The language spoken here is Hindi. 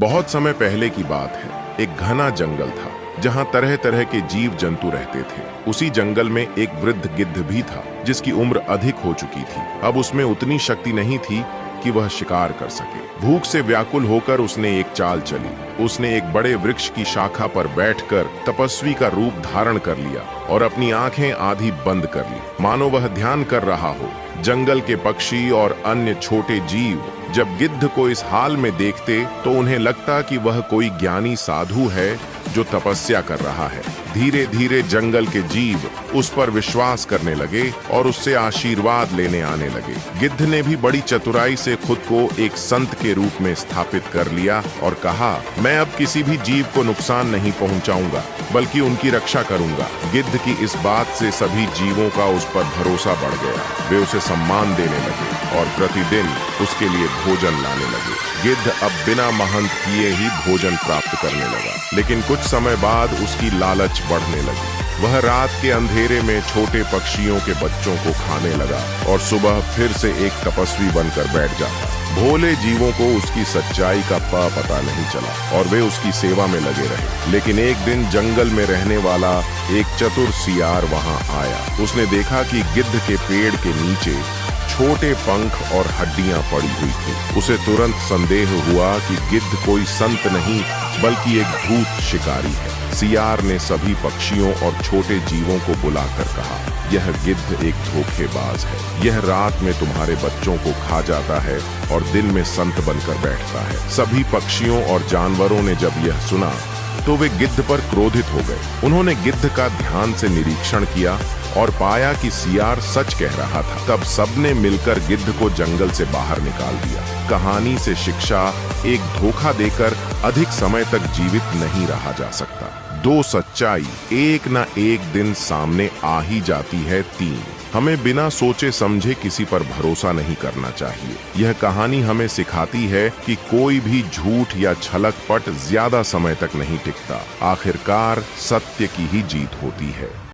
बहुत समय पहले की बात है। एक घना जंगल था जहां तरह तरह के जीव जंतु रहते थे। उसी जंगल में एक वृद्ध गिद्ध भी था जिसकी उम्र अधिक हो चुकी थी। अब उसमें उतनी शक्ति नहीं थी कि वह शिकार कर सके। भूख से व्याकुल होकर उसने एक चाल चली। उसने एक बड़े वृक्ष की शाखा पर बैठकर तपस्वी का रूप धारण कर लिया और अपनी आंखें आधी बंद कर ली, मानो वह ध्यान कर रहा हो। जंगल के पक्षी और अन्य छोटे जीव जब गिद्ध को इस हाल में देखते तो उन्हें लगता कि वह कोई ज्ञानी साधु है जो तपस्या कर रहा है। धीरे धीरे जंगल के जीव उस पर विश्वास करने लगे और उससे आशीर्वाद लेने आने लगे। गिद्ध ने भी बड़ी चतुराई से खुद को एक संत के रूप में स्थापित कर लिया और कहा, मैं अब किसी भी जीव को नुकसान नहीं पहुंचाऊंगा बल्कि उनकी रक्षा करूंगा। गिद्ध की इस बात से सभी जीवों का उस पर भरोसा बढ़ गया। वे उसे सम्मान देने लगे और प्रतिदिन उसके लिए भोजन लाने लगे। गिद्ध अब बिना महंत किए ही भोजन प्राप्त करने लगा, लेकिन कुछ समय बाद उसकी लालच बढ़ने लगी। वह रात के अंधेरे में छोटे पक्षियों के बच्चों को खाने लगा और सुबह फिर से एक तपस्वी बनकर बैठ जाता। भोले जीवों को उसकी सच्चाई का पता नहीं चला और वे उसकी सेवा में लगे रहे। लेकिन एक दिन जंगल में रहने वाला एक चतुर सियार वहां आया। उसने देखा कि गिद्ध के पेड़ के नीचे छोटे पंख और हड्डियां पड़ी हुई थी। उसे तुरंत संदेह हुआ कि गिद्ध कोई संत नहीं बल्कि एक भूत शिकारी है। सियार ने सभी पक्षियों और छोटे जीवों को बुलाकर कहा, यह गिद्ध एक धोखेबाज है। यह रात में तुम्हारे बच्चों को खा जाता है और दिन में संत बनकर बैठता है। सभी पक्षियों और जानवरों ने जब यह सुना तो वे गिद्ध पर क्रोधित हो गए। उन्होंने गिद्ध का ध्यान से निरीक्षण किया और पाया कि सियार सच कह रहा था। तब सबने मिलकर गिद्ध को जंगल से बाहर निकाल दिया। कहानी से शिक्षा, एक धोखा देकर अधिक समय तक जीवित नहीं रहा जा सकता। दो सच्चाई एक ना एक दिन सामने आ ही जाती है। 3, हमें बिना सोचे समझे किसी पर भरोसा नहीं करना चाहिए। यह कहानी हमें सिखाती है कि कोई भी झूठ या छलकपट ज्यादा समय तक नहीं टिकता। आखिरकार सत्य की ही जीत होती है।